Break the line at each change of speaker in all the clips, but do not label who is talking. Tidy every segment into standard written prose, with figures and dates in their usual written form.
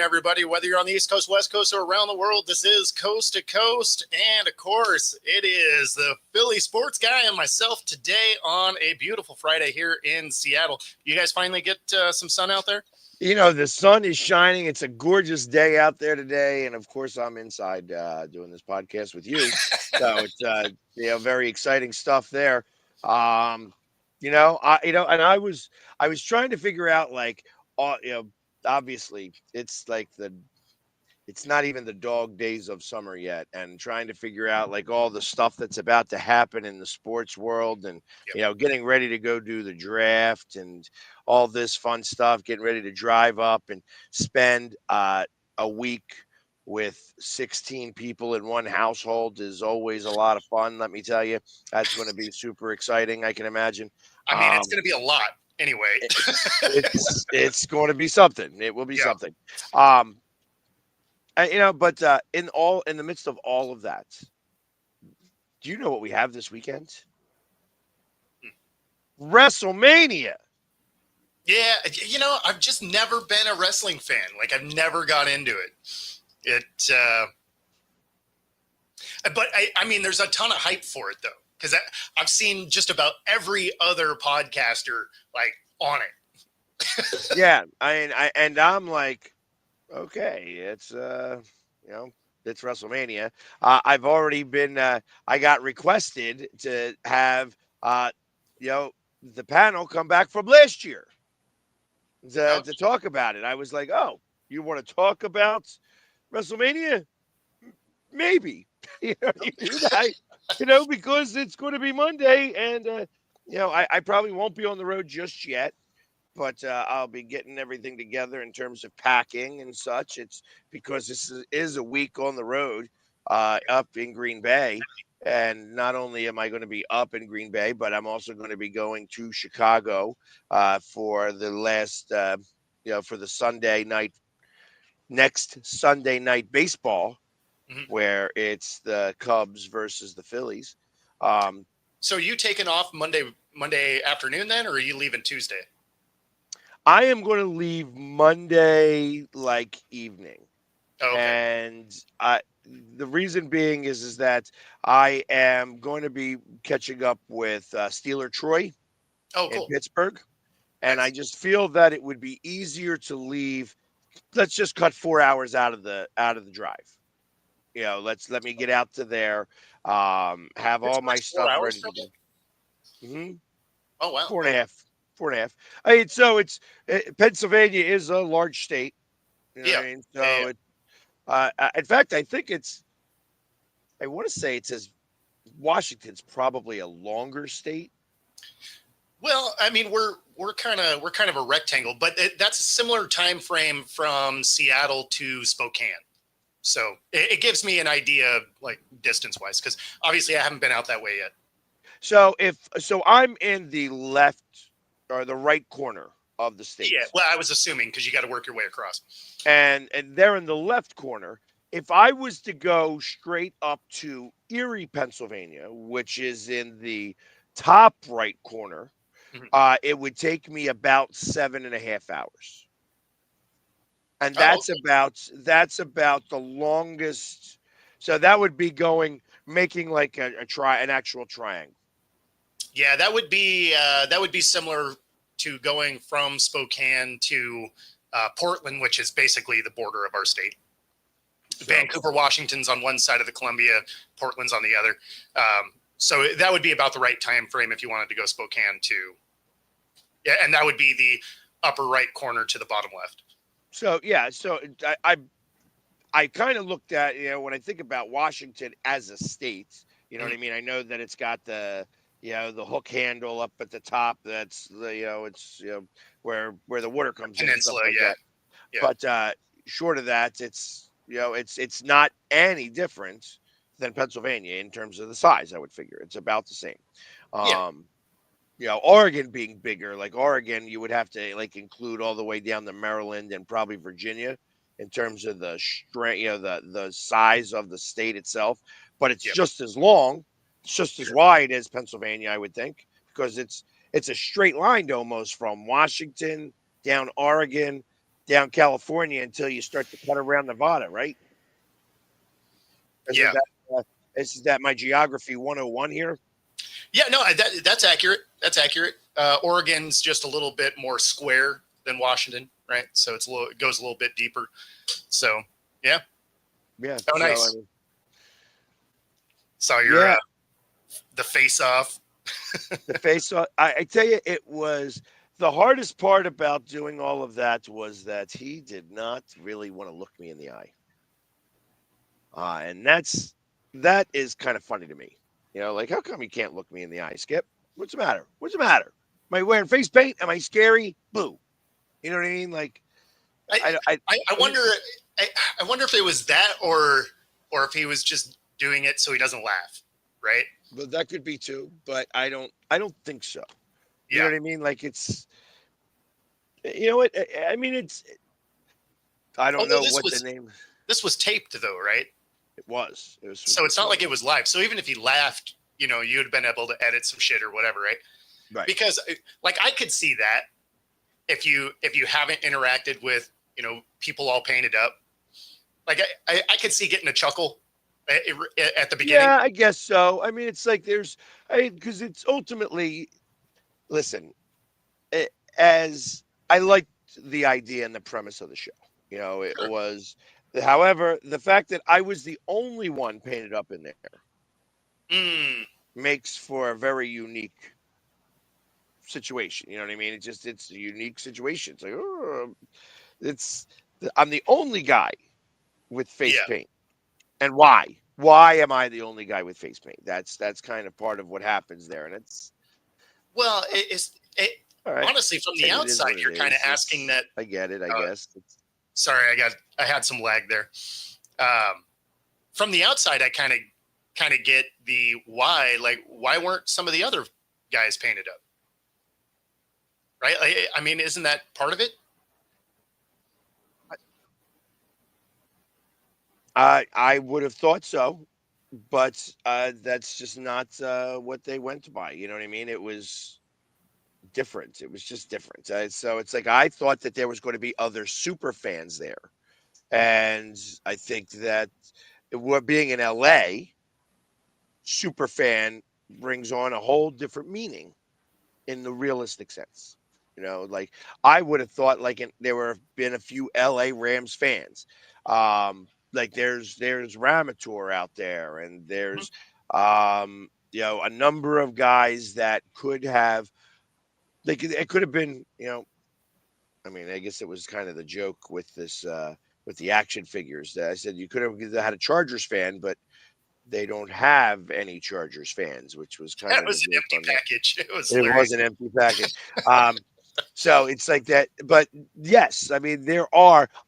everybody. Whether you're on the East Coast, West Coast, or around the world, this is Coast to Coast. And, of course, it is the Philly sports guy and myself today on a beautiful Friday here in Seattle. You guys finally get some sun out there?
You know, the sun is shining. It's a gorgeous day out there today. And, of course, I'm inside doing this podcast with you. So it's, very exciting stuff there. And I was trying to figure out, obviously it's not even the dog days of summer yet, and trying to figure out like all the stuff that's about to happen in the sports world, and getting ready to go do the draft and all this fun stuff, getting ready to drive up and spend a week with 16 people in one household is always a lot of fun. Let me tell you, that's going to be super exciting. I can imagine.
I mean, it's going to be a lot anyway.
It's going to be something. It will be something. But in the midst of all of that, do you know what we have this weekend? WrestleMania.
Yeah, I've just never been a wrestling fan. Like, I've never got into it. But I mean, there's a ton of hype for it though, because I've seen just about every other podcaster like on it.
Yeah, I'm like, okay, it's it's WrestleMania. I've already been I got requested to have the panel come back from last year to talk about it. I was like, oh, you want to talk about WrestleMania? Maybe. Because it's going to be Monday, and I probably won't be on the road just yet. But I'll be getting everything together in terms of packing and such. It's because this is a week on the road up in Green Bay. And not only am I going to be up in Green Bay, but I'm also going to be going to Chicago for the last, for the next Sunday night baseball, where it's the Cubs versus the Phillies.
So are you taking off Monday afternoon then, or are you leaving Tuesday?
I am going to leave Monday evening.
Okay.
And the reason being is that I am going to be catching up with Steeler Troy in Pittsburgh. And I just feel that it would be easier to leave. Let's just cut 4 hours out of the drive. Let me get out to there, have all my stuff ready to go. Mm-hmm.
Oh, wow.
4.5. 4.5. I mean, so Pennsylvania is a large state. You know what I mean? So in fact, I think I want to say it says Washington's probably a longer state.
Well, I mean, we're kind of a rectangle, but that's a similar time frame from Seattle to Spokane. So it gives me an idea, like distance wise, because obviously I haven't been out that way yet.
So I'm in the left or the right corner of the state.
Yeah, well, I was assuming because you got to work your way across.
And they're in the left corner. If I was to go straight up to Erie, Pennsylvania, which is in the top right corner, it would take me about 7.5 hours. And that's about the longest. So that would be making like an actual triangle.
Yeah, that would be similar to going from Spokane to Portland, which is basically the border of our state. Vancouver, Washington's on one side of the Columbia, Portland's on the other. So that would be about the right time frame if you wanted to go Spokane to. Yeah, and that would be the upper right corner to the bottom left.
So I kind of looked at, when I think about Washington as a state, you know what I mean? I know that it's got the hook handle up at the top. That's it's where the water comes in.
Peninsula,
yeah. But short of that, it's it's not any different than Pennsylvania in terms of the size. I would figure it's about the same. Oregon being bigger, like Oregon, you would have to include all the way down to Maryland and probably Virginia in terms of the strength, the size of the state itself. But it's just as long. It's just as wide as Pennsylvania, I would think, because it's a straight line almost from Washington down Oregon down California until you start to cut around Nevada, right?
Yeah.
Isn't that my geography 101 here?
Yeah, no, that's accurate. That's accurate. Oregon's just a little bit more square than Washington, right? So it goes a little bit deeper. So yeah.
Yeah.
Oh,
So
nice.
I mean,
Saw your
yeah,
the face off.
the face off. I tell you, it was the hardest part about doing all of that was that he did not really want to look me in the eye. And that is kind of funny to me. Like how come you can't look me in the eye, Skip? What's the matter? What's the matter? Am I wearing face paint? Am I scary? Boo. You know what I mean? Like
I I wonder. I wonder if it was that or if he was just doing it so he doesn't laugh, right?
but that could be too, but I don't think so. You know
Yeah.
what I mean? Like it's you know what I mean I don't
Although
know what the name
this was taped though, right?
it was. It was
So it's not like it
recorded.
was live. So even if he laughed, you'd have been able to edit some shit or whatever, right?
Right.
Because like I could see that if you haven't interacted with people all painted up, like I could see getting a chuckle at the beginning.
Yeah, I guess so. I mean, it's like because it's ultimately, listen, as I liked the idea and the premise of the show. It
Sure.
was, however, the fact that I was the only one painted up in there
Mm,
makes for a very unique situation. You know what I mean? It's a unique situation. It's like, oh, it's I'm the only guy with face
yeah.
paint. And why? Why am I the only guy with face paint? That's kind of part of what happens there, and it's
Well,
all right.
honestly from the
And it is
outside,
what it
you're kind of
is.
asking that.
I get it. I
Uh,
guess.
Sorry, I had some lag there. From the outside, I kind of get the why. Like, why weren't some of the other guys painted up? Right? I mean, isn't that part of it?
I would have thought so, but that's just not what they went by. You know what I mean? It was different. It was just different. So it's like I thought that there was going to be other super fans there, and I think that we're being in LA, super fan brings on a whole different meaning in the realistic sense. Like I would have thought, like there were been a few LA Rams fans. Like there's Ramator out there, and there's a number of guys that could have, like it could have been, I mean, I guess it was kind of the joke with this with the action figures that I said you could have had a Chargers fan, but they don't have any Chargers fans, which was kind
That
of the
was an
joke
empty
on that.
package. It was
It was
hilarious.
an empty package. Um, so it's like that. But yes, I mean,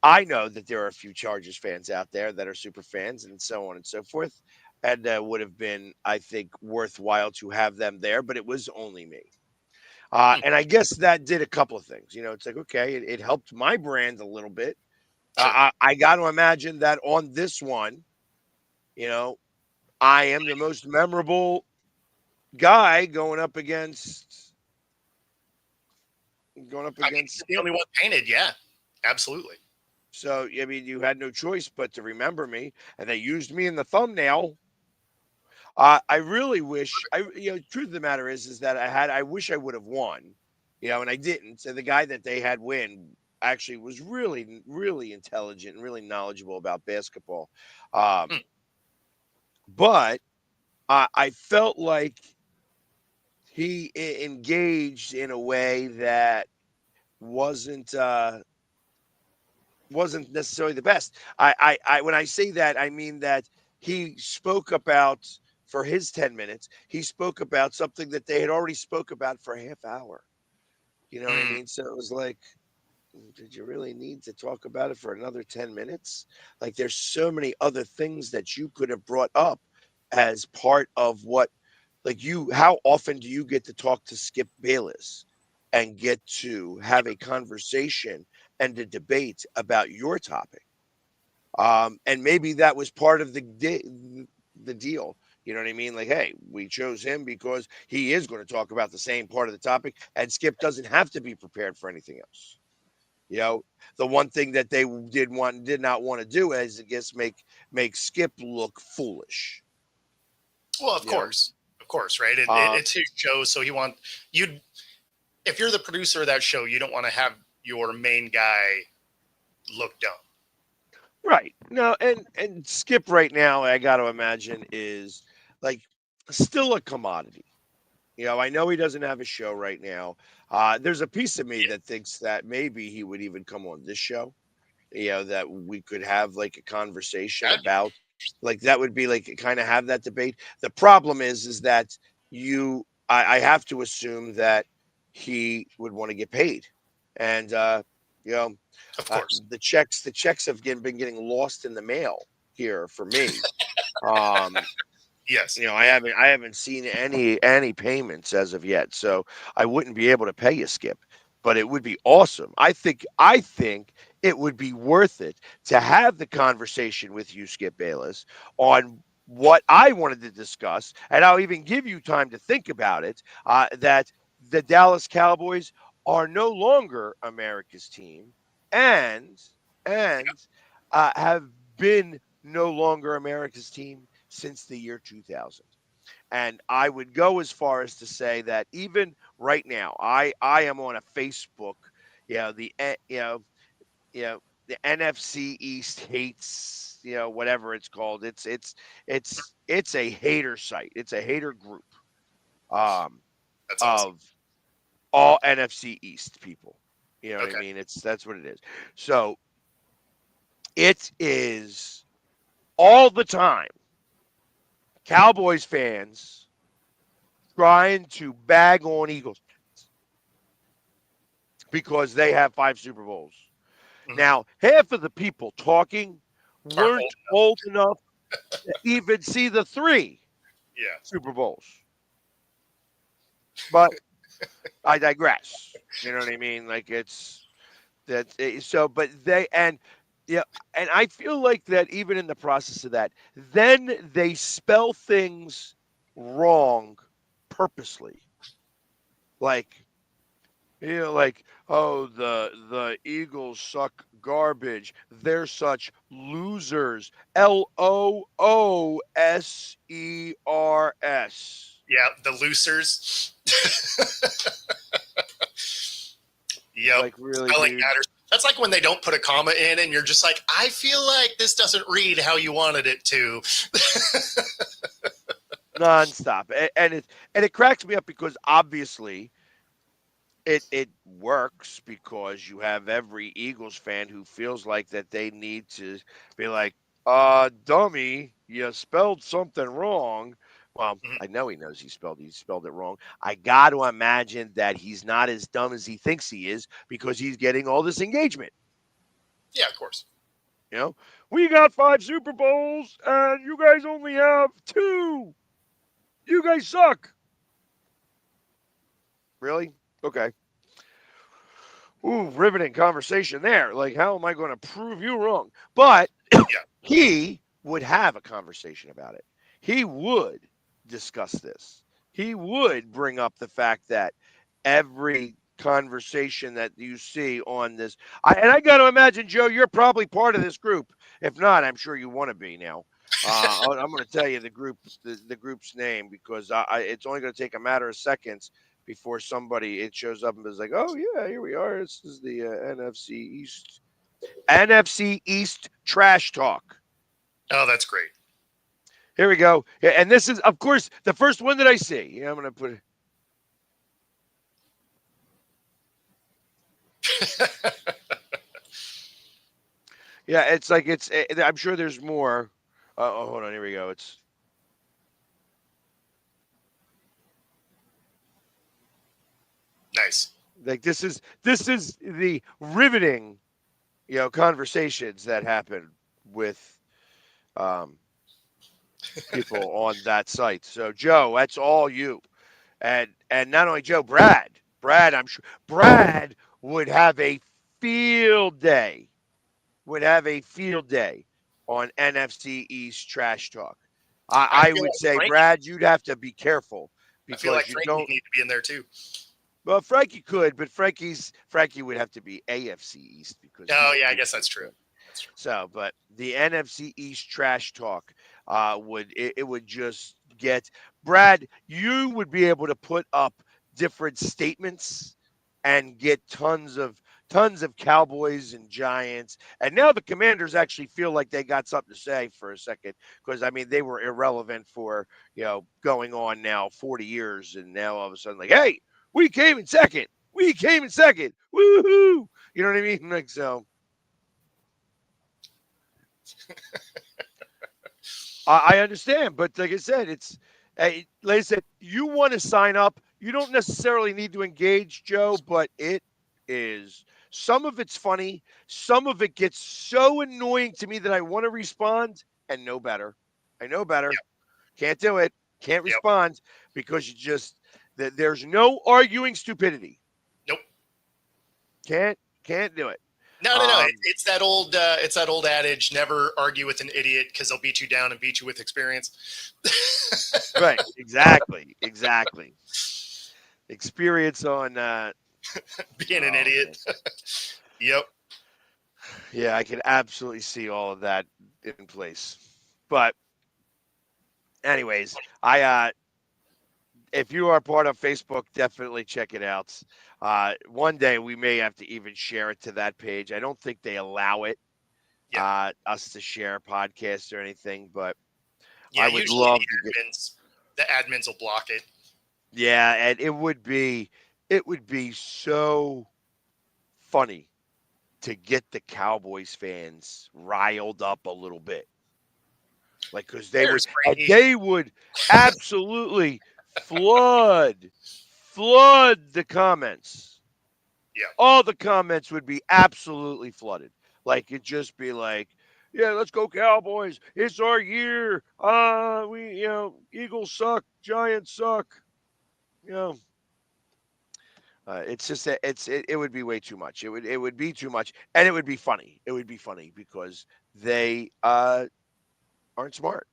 I know that there are a few Chargers fans out there that are super fans and so on and so forth. And would have been, I think, worthwhile to have them there, but it was only me.
Hmm,
And I guess that did a couple of things. It's like, okay, it helped my brand a little bit.
sure.
I got to imagine that on this one, you know, I am the most memorable guy going up
I mean,
against
you're the
Skip.
only one painted. Yeah, absolutely.
So I mean, you had no choice but to remember me, and they used me in the thumbnail. I really wish. Truth of the matter is that I wish I would have won, and I didn't. So the guy that they had win actually was really, really intelligent and really knowledgeable about basketball.
Hmm.
But I felt like he engaged in a way that wasn't. Wasn't necessarily the best. When I say that, I mean that he spoke about for his 10 minutes, he spoke about something that they had already spoke about for a half hour. You know what I
Mm,
mean? So it was like, did you really need to talk about it for another 10 minutes? Like there's so many other things that you could have brought up as part of what, like how often do you get to talk to Skip Bayless and get to have a conversation and a debate about your topic? And maybe that was part of the deal. You know what I mean? Like, hey, we chose him because he is going to talk about the same part of the topic, and Skip doesn't have to be prepared for anything else. The one thing that they did not want to do is, I guess, make Skip look foolish.
Well, of course, right? It's his show, so you'd. If you're the producer of that show, you don't want to have your main guy look dumb.
Right. No, and Skip right now, I got to imagine, is like still a commodity. I know he doesn't have a show right now. There's a piece of me that thinks that maybe he would even come on this show. That we could have like a conversation about, like that would be like kind of have that debate. The problem is that I have to assume that he would want to get paid, and
of course,
the checks have been getting lost in the mail here for me.
Yes.
I haven't seen any payments as of yet, so I wouldn't be able to pay you, Skip. But it would be awesome. I think it would be worth it to have the conversation with you, Skip Bayless, on what I wanted to discuss, and I'll even give you time to think about it. That the Dallas Cowboys are no longer America's team, and have been no longer America's team since the year 2000. And I would go as far as to say that even right now, I am on a Facebook, the the NFC East hates, whatever it's called. It's a hater site. It's a hater group
That's awesome.
of all NFC East people. You know what I
Okay.
mean? That's what it is. So it is all the time Cowboys fans trying to bag on Eagles because they have 5 Super Bowls.
Mhm.
Now, half of the people talking
Aren't
weren't old enough to even see the 3 Super Bowls. But I digress. You know what I mean? Like but and I feel like that even in the process of that, then they spell things wrong purposely. Like, oh, the Eagles suck garbage. They're such losers. LOOSERS.
Yeah, the losers. Yep.
Like, really,
Spelling
dude.
matters. That's like when they don't put a comma in and you're just like, I feel like this doesn't read how you wanted it to.
Nonstop. And it cracks me up because obviously it works because you have every Eagles fan who feels like that they need to be like, dummy, you spelled something wrong. Well,
Mhm.
I know he knows he spelled it wrong. I got to imagine that he's not as dumb as he thinks he is because he's getting all this engagement.
Yeah, of course.
We got 5 Super Bowls and you guys only have 2. You guys suck. Really? Okay. Ooh, riveting conversation there. Like, how am I going to prove you wrong? But he would have a conversation about it. He would discuss this. He would bring up the fact that every conversation that you see on this, and I got to imagine, Joe, you're probably part of this group. If not, I'm sure you want to be now. I'm going to tell you the group's name because it's only going to take a matter of seconds before it shows up and is like, oh yeah, here we are. This is the NFC East trash talk.
Oh, that's great.
Here we go. Yeah, and this is, of course, the first one that I see. Yeah, I'm going to put it. Yeah, it's like I'm sure there's more. Hold on. Here we go. It's
Nice.
like this is the riveting, conversations that happen with people on that site. So Joe, that's all you. And not only Joe, Brad, I'm sure Brad would have a field day. On NFC East trash talk. I would say, Brad, you'd have to be careful
I feel like
because you
Frankie
don't.
need to be in there too.
Well, Frankie could, but Frankie would have to be AFC East because
Oh,
he's
yeah, I
too
guess that's true.
good.
That's true.
So, but the NFC East trash talk it would just get Brad. You would be able to put up different statements and get tons of Cowboys and Giants. And now the Commanders actually feel like they got something to say for a second because I mean they were irrelevant for going on now 40 years, and now all of a sudden like, hey, we came in second. We came in second. Woohoo! You know what I mean? Like so. I understand, but like I said, like I said, you want to sign up. You don't necessarily need to engage, Joe, but it is. Some of it's funny. Some of it gets so annoying to me that I want to respond and know better. I know better.
Yep.
Can't do it. Can't
Yep.
respond because there's no arguing stupidity.
Nope.
Can't do it.
No. It's that old. It's that old adage: never argue with an idiot because they'll beat you down and beat you with experience.
Right. Exactly. Experience on
Being an idiot. Yep.
Yeah, I can absolutely see all of that in place. But anyways, if you are part of Facebook, definitely check it out. One day we may have to even share it to that page. I don't think they allow it, us to share podcasts or anything, but
Yeah,
I would
usually
love
the admins will block it.
Yeah, and it would be so funny to get the Cowboys fans riled up a little bit. Like, because they would absolutely flood the comments.
Yeah.
All the comments would be absolutely flooded. Like, it'd just be like, yeah, let's go Cowboys. It's our year. Eagles suck. Giants suck. It's just that it would be way too much. It would be too much, and it would be funny. It would be funny because they aren't smart.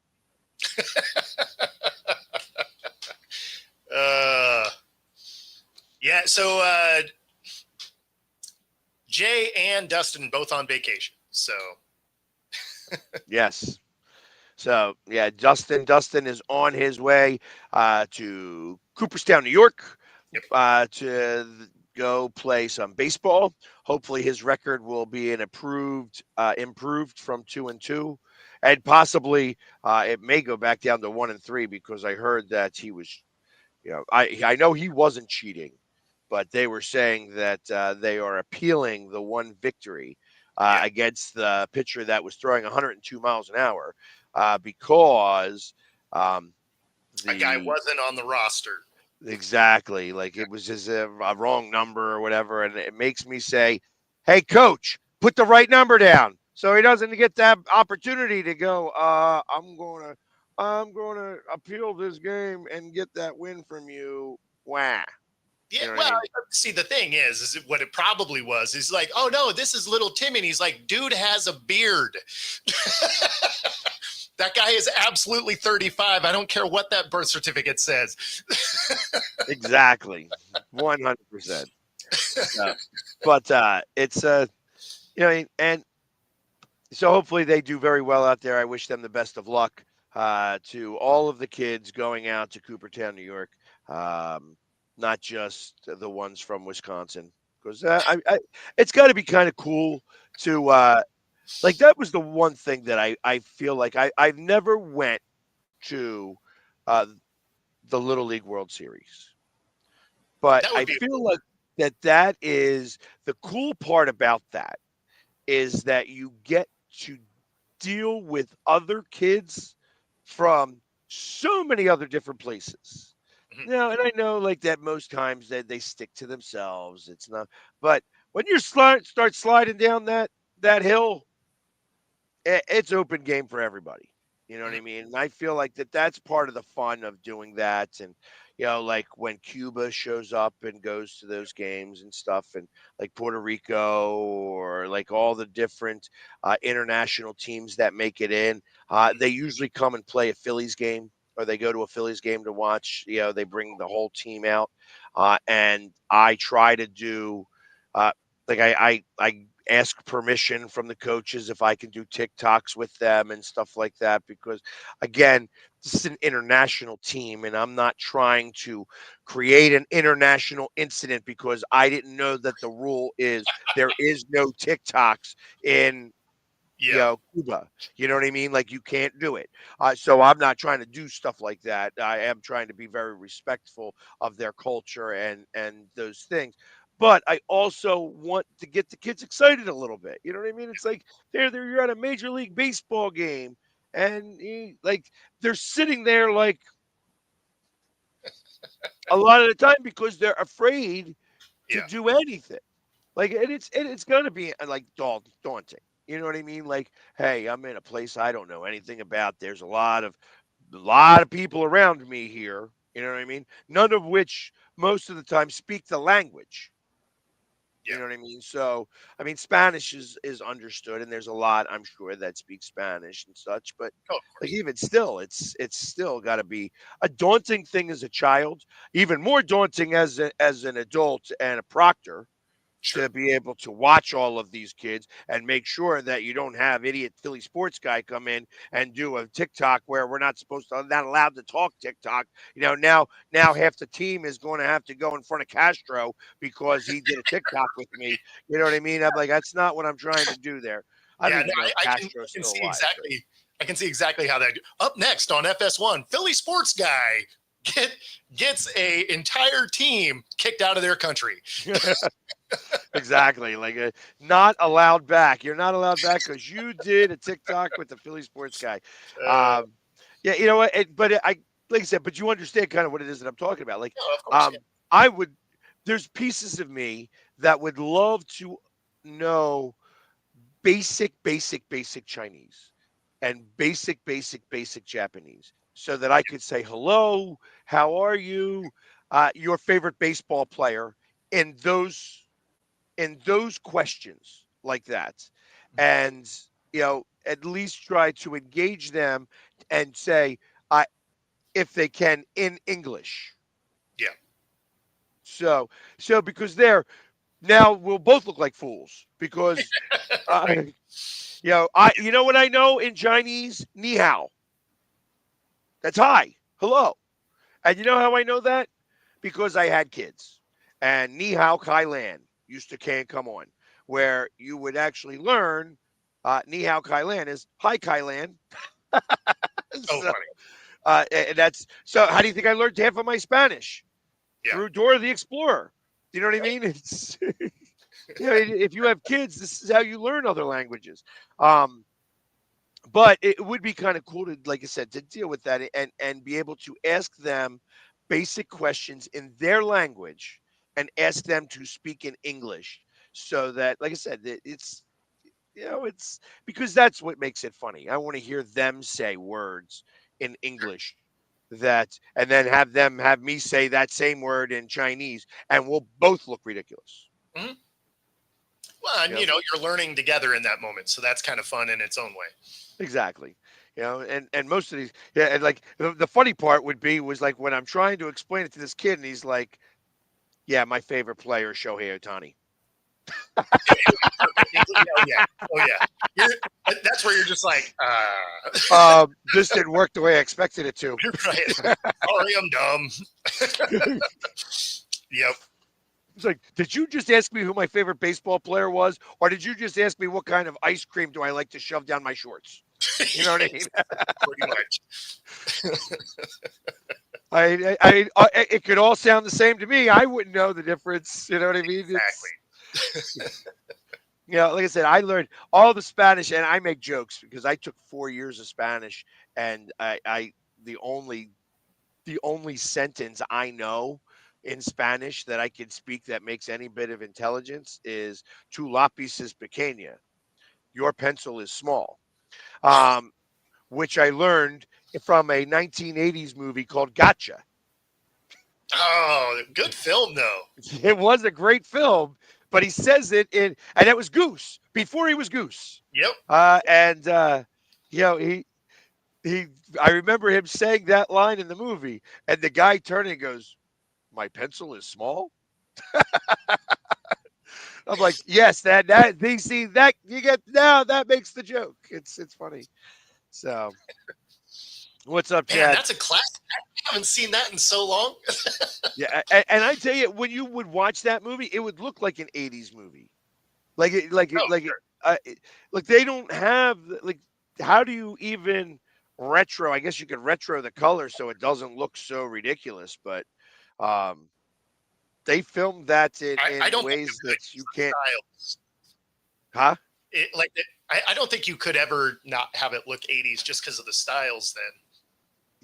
Yeah. So Jay and Dustin both on vacation. So
Yes. So yeah, Dustin is on his way to Cooperstown, New York, to go play some baseball. Hopefully, his record will be improved from 2-2, and possibly it may go back down to 1-3 because I heard that he was, I know he wasn't cheating, but they were saying that they are appealing the one victory against the pitcher that was throwing 102 miles an hour because
a guy wasn't on the roster.
Exactly. Like it was just a wrong number or whatever. And it makes me say, hey, coach, put the right number down so he doesn't get that opportunity to go, I'm going to appeal this game and get that win from you. Wah.
Yeah,
You know
well,
I mean?
see, the thing is what it probably was is like, oh no, this is little Timmy. And he's like, dude has a beard. That guy is absolutely 35. I don't care what that birth certificate says.
Exactly. 100%. But it's, and so hopefully they do very well out there. I wish them the best of luck to all of the kids going out to Cooperstown, New York. Not just the ones from Wisconsin, because it's got to be kind of cool to like that was the one thing that I feel like I've never went to the Little League World Series, but I feel like that is the cool part about that is that you get to deal with other kids from so many other different places. No, and I know like that most times they stick to themselves. It's not, but when you start sliding down that hill, it's open game for everybody. You know what I mean? And I feel like that's part of the fun of doing that. And like when Cuba shows up and goes to those games and stuff, and like Puerto Rico or like all the different international teams that make it in, they usually come and play a Phillies game. or they go to a Phillies game to watch, they bring the whole team out. And I try to do, like I ask permission from the coaches if I can do TikToks with them and stuff like that, because again, this is an international team and I'm not trying to create an international incident because I didn't know that the rule is there is no TikToks in
Yeah.
Cuba. You know what I mean? Like you can't do it. So I'm not trying to do stuff like that. I am trying to be very respectful of their culture and those things. But I also want to get the kids excited a little bit. You know what I mean? It's like you're at a major league baseball game, and like they're sitting there like a lot of the time because they're afraid to
Yeah.
do anything. Like, and it's gonna be like daunting. You know what I mean? Like, hey, I'm in a place I don't know anything about. There's a lot of people around me here. You know what I mean? None of which most of the time speak the language. You
Yeah.
know what I mean? So, I mean, Spanish is understood, and there's a lot I'm sure that speak Spanish and such. But
Oh, of
like
course.
even still, it's still got to be a daunting thing as a child, even more daunting as an adult and a proctor
Sure.
to be able to watch all of these kids and make sure that you don't have idiot Philly sports guy come in and do a TikTok where we're not allowed to talk TikTok. Now half the team is going to have to go in front of Castro because he did a TikTok with me. You know what I mean? I'm like, that's not what I'm trying to do there. I don't
Yeah, no,
even know if
I
Castro's
can
still
see
alive. But.
exactly. I can see exactly how that. Up next on FS1, Philly sports guy gets a entire team kicked out of their country.
Exactly. Like not allowed back. You're not allowed back because you did a TikTok with the Philly sports guy.
Uh,
Um, yeah, you know what? I like I said, but you understand kind of what it is that I'm talking about. Like,
no, of course, yeah.
um, I would. There's pieces of me that would love to know basic Chinese and basic Japanese, so that I could say hello, how are you, your favorite baseball player, in those questions like that, and at least try to engage them and say, I if they can, in English.
Yeah.
So because now we'll both look like fools because
Right.
you know what I know in Chinese, ni hao, that's hi, hello. And you know how I know that? Because I had kids. And Ni Hao Kai Lan used to can come on, where you would actually learn Ni Hao Kai Lan is hi Kai Lan.
Oh,
so,
funny.
and that's so. How do you think I learned half of my Spanish?
Yeah.
Through Dora the Explorer. You know what I mean? It's if you have kids, this is how you learn other languages. Um, but it would be kind of cool to, like I said, to deal with that and be able to ask them basic questions in their language and ask them to speak in English, so that, like I said, it's because that's what makes it funny. I want to hear them say words in English that, and then have me say that same word in Chinese, and we'll both look ridiculous.
Mhm. Well, and
You know,
you're learning together in that moment, so that's kind of fun in its own way.
exactly. And most of these, yeah, and like the funny part was like when I'm trying to explain it to this kid, and he's like, "Yeah, my favorite player is Shohei Ohtani."
Perfect. Oh yeah. Oh yeah. That's where you're just like,
This didn't work the way I expected it to.
you're right. Sorry, I'm dumb. Yep.
It's like, did you just ask me who my favorite baseball player was, or did you just ask me what kind of ice cream do I like to shove down my shorts? You know what I mean?
Pretty much.
It could all sound the same to me. I wouldn't know the difference. You know what I mean?
Exactly.
Like I said, I learned all the Spanish, and I make jokes because I took 4 years of Spanish, and the only sentence I know in Spanish that I can speak that makes any bit of intelligence is "Tu lápiz es pequeña," your pencil is small, um, which I learned from a 1980s movie called Gotcha.
Oh, good film though.
It was a great film, but he says and it was Goose before he was Goose.
Yep.
And he I remember him saying that line in the movie, and the guy turning and goes, "My pencil is small." I'm like, yes, that they see that you get now that makes the joke. It's funny. So what's up,
Man,
Chad?
that's a classic. I haven't seen that in so long.
Yeah, and I tell you, when you would watch that movie, it would look like an '80s movie. Like it, like it,
Oh,
like it,
sure.
like they don't have like. How do you even retro? I guess you could retro the color so it doesn't look so ridiculous, but um, they filmed that
I
in
don't think you
ways
could
that you
use the
can't.
styles.
Huh?
I don't think you could ever not have it look 80s just because of the styles then.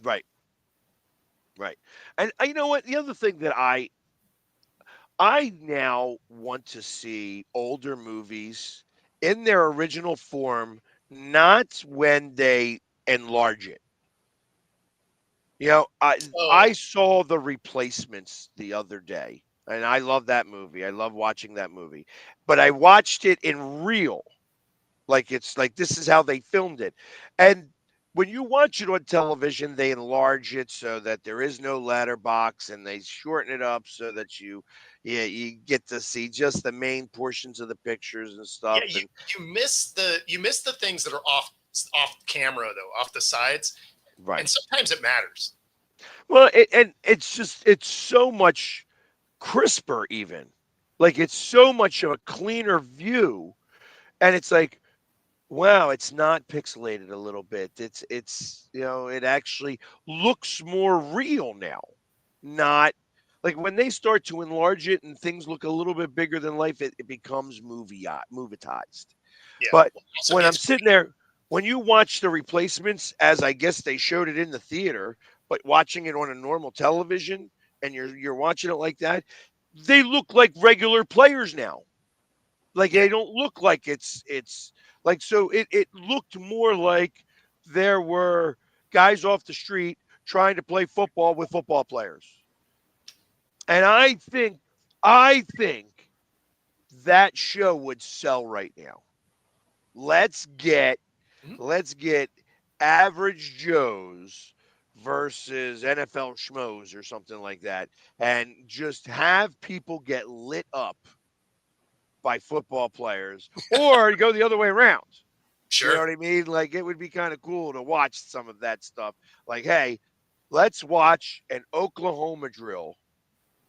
Right, right. And you know what? The other thing that I now want to see older movies in their original form, not when they enlarge it. You know, I
Oh,
saw The Replacements the other day, and I love that movie. I love watching that movie. But I watched it in real, like it's like this is how they filmed it. And when you watch it on television, they enlarge it so that there is no letterbox, and they shorten it up so that you get to see just the main portions of the pictures and
yeah,
stuff.
you
And
you miss the things that are off camera though, off the sides,
right.
and sometimes it matters.
Well, and it's so much crisper even. Like it's so much of a cleaner view, and it's like wow, it's not pixelated a little bit. It's it actually looks more real now. Not like when they start to enlarge it and things look a little bit bigger than life, it becomes movietized.
Yeah.
But
Also,
when I'm
it's
sitting there, when you watch The Replacements, as I guess they showed it in the theater, but watching it on a normal television and you're watching it like that, they look like regular players now. Like
yeah,
they don't look like it's like so it looked more like there were guys off the street trying to play football with football players. And I think that show would sell right now. Let's get
mhm.
let's get average Joes versus NFL schmoes or something like that and just have people get lit up by football players or go the other way around. You know
Sure.
what I mean? Like it would be kind of cool to watch some of that stuff. Like, hey, let's watch an Oklahoma drill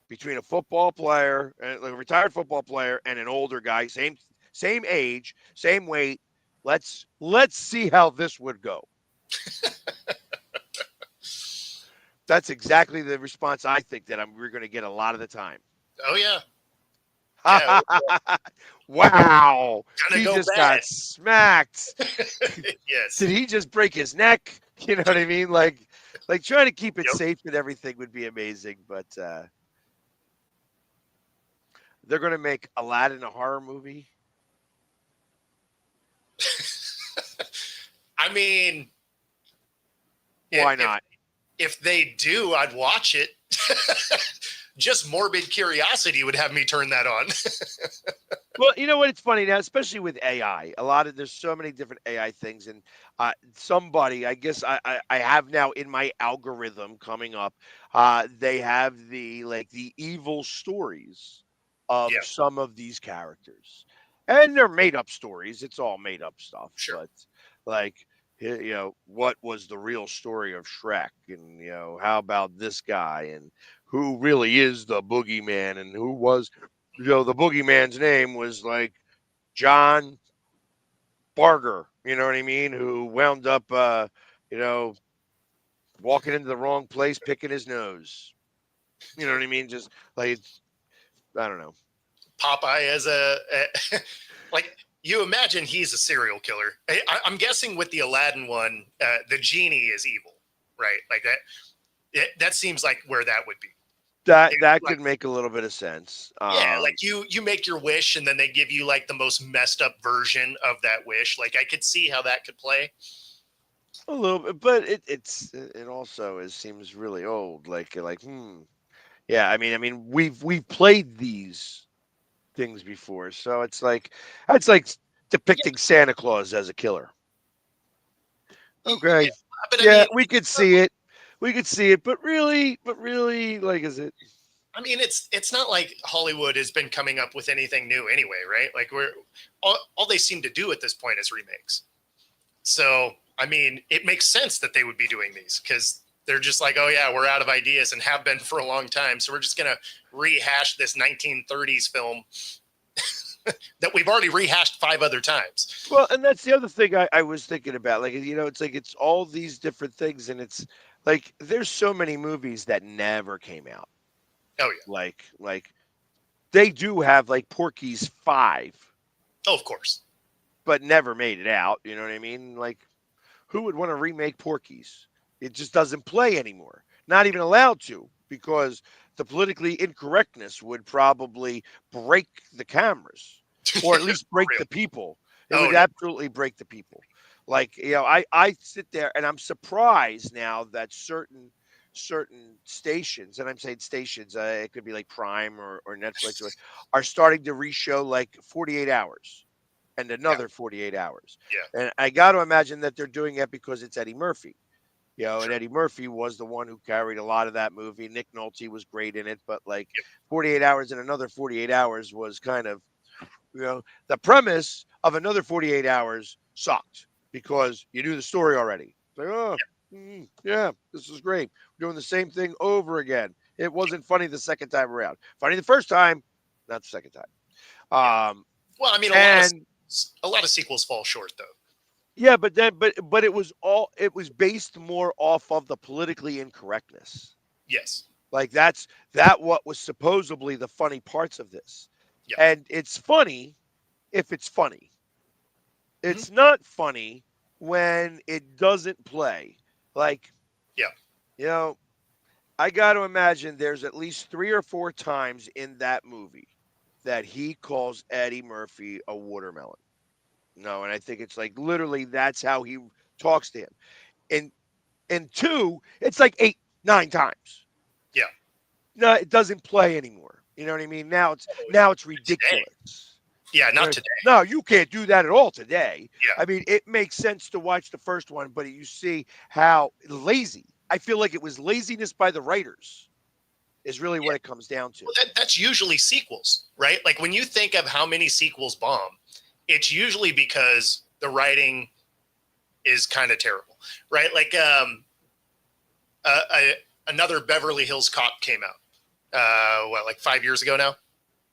between a football player, a retired football player, and an older guy, same age, same weight. Let's see how this would go. That's exactly the response I think that we're going to get a lot of the time.
Oh yeah, yeah.
Wow,
Gonna
he
go
just got
bad.
smacked.
Yes.
Did he just break his neck? You know what I mean? Like trying to keep it
Yep.
safe and everything would be amazing, but they're going to make Aladdin a horror movie.
I mean,
Why
if
not?
if they do, I'd watch it. Just morbid curiosity would have me turn that on.
Well, you know what? It's funny now, especially with AI. There's so many different AI things, and somebody, I guess, I have now in my algorithm coming up. They have the evil stories of
Yeah,
some of these characters, and they're made up stories. It's all made up stuff,
sure.
but like. What was the real story of Shrek? And, how about this guy? And who really is the boogeyman? And who was the boogeyman's name was like John Barger, you know what I mean, who wound up you know, walking into the wrong place, picking his nose. You know what I mean? Just like I don't know.
Popeye as like you imagine he's a serial killer. I'm guessing with the Aladdin one, the genie is evil, right? Like that. That seems like where that would be.
That
Like
could make a little bit of sense.
yeah, like you make your wish and then they give you like the most messed up version of that wish. Like I could see how that could play.
A little bit, but it also seems really old. Yeah. I mean, we've played these things before, so it's like depicting Santa Claus as a killer. Okay.
Yeah, but I
Yeah,
mean,
we could see it. We could see it, but really, like, is it?
I mean, it's not like Hollywood has been coming up with anything new anyway, right? Like all they seem to do at this point is remakes. So I mean, it makes sense that they would be doing these because they're just like, oh yeah, we're out of ideas and have been for a long time. So we're just gonna rehash this 1930s film that we've already rehashed 5 other times.
Well, and that's the other thing I was thinking about. Like, it's like it's all these different things, and it's like there's so many movies that never came out.
Oh yeah.
Like they do have like Porky's 5,
Oh, of course.
but never made it out. You know what I mean? Like, who would want to remake Porky's? It just doesn't play anymore. Not even allowed to, because the politically incorrectness would probably break the cameras, or at least break the people. It
Oh
would
no.
absolutely break the people. Like, I sit there and I'm surprised now that certain stations, and I'm saying stations, it could be like Prime or Netflix, are starting to reshow like 48 hours and
Yeah.
another 48 hours.
Yeah.
And I got to imagine that they're doing it because it's Eddie Murphy. And
Sure.
Eddie Murphy was the one who carried a lot of that movie. Nick Nolte was great in it, but like
Yep.
48 hours and another 48 hours was kind of, the premise of another 48 hours sucked because you knew the story already. It's like, oh, yeah, this is great. We're doing the same thing over again. It wasn't funny the second time around. Funny the first time, not the second time.
Yeah. Well, I mean,
And
a lot of sequels fall short though.
yeah, but it was based more off of the politically incorrectness.
Yes.
Like what was supposedly the funny parts of this.
Yeah.
And it's funny if it's funny.
Mm-hmm.
It's not funny when it doesn't play. Like,
Yeah.
I got to imagine there's at least 3 or 4 times in that movie that he calls Eddie Murphy a watermelon. No, and I think it's like literally that's how he talks to him. And 2, it's like 8, 9 times.
Yeah.
No, it doesn't play anymore. You know what I mean? Now it's ridiculous.
Today. Yeah, not today.
No, you can't do that at all today.
Yeah.
I mean, it makes sense to watch the first one, but you see how lazy. I feel like it was laziness by the writers is really what it comes down to.
Well, that's usually sequels, right? Like when you think of how many sequels bomb, it's usually because the writing is kind of terrible, right? Like another Beverly Hills Cop came out, like 5 years ago now?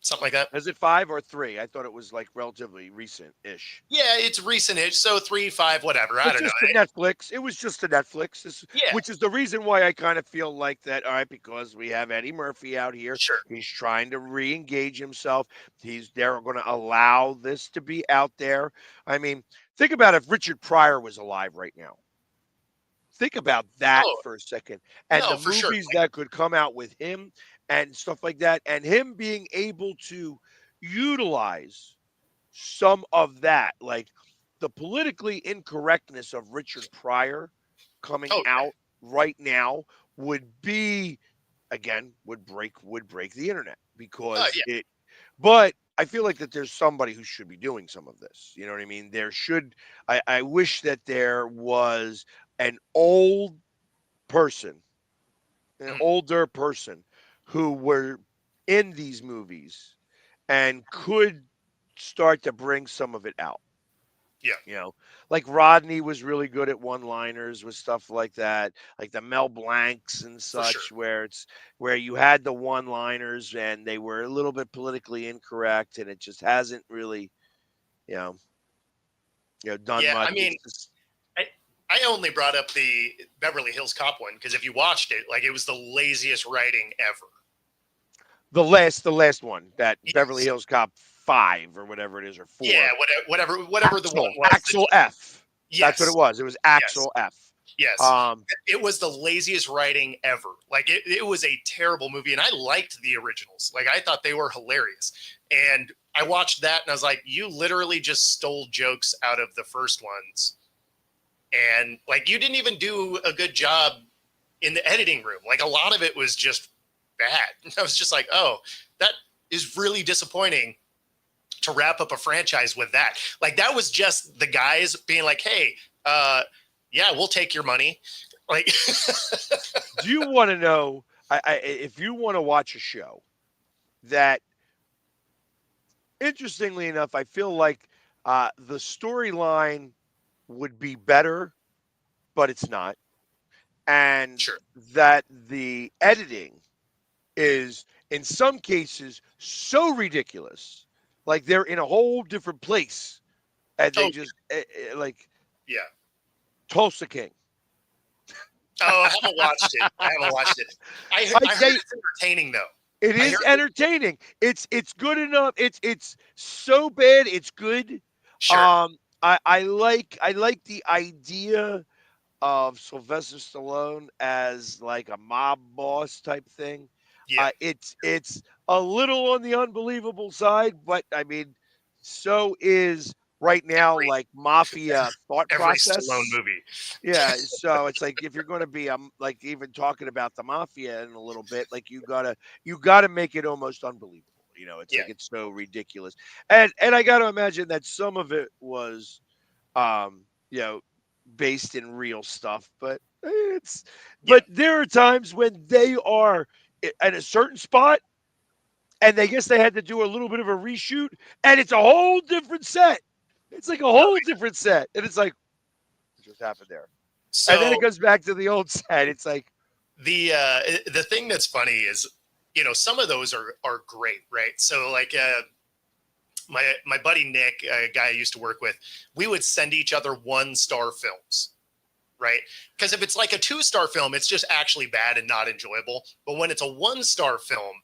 Something like that.
Is it 5 or 3? I thought it was like relatively recent-ish.
Yeah, it's recent-ish, so 3, 5, whatever. I don't know.
Netflix. It was just a Netflix.
Yeah.
Which is the reason why I kind of feel like that. All right, because we have Eddie Murphy out here.
Sure.
He's trying to re-engage himself. They're going to allow this to be out there. I mean, think about if Richard Pryor was alive right now. Think about that for a second. And the movies that could come out with him and stuff like that, and him being able to utilize some of that, like the politically incorrectness of Richard Pryor coming out right now would be, again, would break the internet because but I feel like that there's somebody who should be doing some of this. You know what I mean? I wish that there was an older person who were in these movies and could start to bring some of it out.
Yeah.
Like Rodney was really good at one-liners with stuff like that, like the Mel Blancs and such, where you had the one-liners and they were a little bit politically incorrect, and it just hasn't really, done much.
I mean, I only brought up the Beverly Hills Cop one because if you watched it, like it was the laziest writing ever.
The last one, that Beverly Hills Cop 5 or whatever it is, or 4.
Yeah, whatever the one was.
Axel F.
Yes.
That's what it was. It was Axel F.
Yes. It was the laziest writing ever. Like it was a terrible movie, and I liked the originals. Like I thought they were hilarious. And I watched that and I was like, you literally just stole jokes out of the first ones. And like you didn't even do a good job in the editing room. Like a lot of it was just bad. And I was just like, oh, that is really disappointing to wrap up a franchise with that. Like that was just the guys being like, hey, yeah, we'll take your money. Like,
Do you want to know? If you want to watch a show that, interestingly enough, I feel like the storyline would be better, but it's not, and
sure.
that the editing is in some cases so ridiculous, like they're in a whole different place, and they
Oh,
just like
yeah.
Tulsa King.
Oh, I haven't watched it. I haven't watched it. I heard it's entertaining though.
It
I
is
heard
entertaining. It's good enough. It's so bad it's good.
sure.
I like the idea of Sylvester Stallone as like a mob boss type thing.
Yeah.
It's a little on the unbelievable side, but I mean, so is right now
Every
like mafia thought
every Stallone
process.
movie.
Yeah, so it's like if you're going to be like even talking about the mafia in a little bit, like you gotta make it almost unbelievable. It's
Yeah.
like it's so ridiculous, and I got to imagine that some of it was, um, you know, based in real stuff, but it's
Yeah.
but there are times when they are at a certain spot, and they guess they had to do a little bit of a reshoot, and it's a whole different set. It's like a whole different set, and it's like what just happened there. And then it
So
goes back to the old side. It's like,
the thing that's funny is, some of those are great, right? So like my buddy Nick, a guy I used to work with, we would send each other 1-star films, right? Because if it's like a 2-star film, it's just actually bad and not enjoyable. But when it's a 1-star film,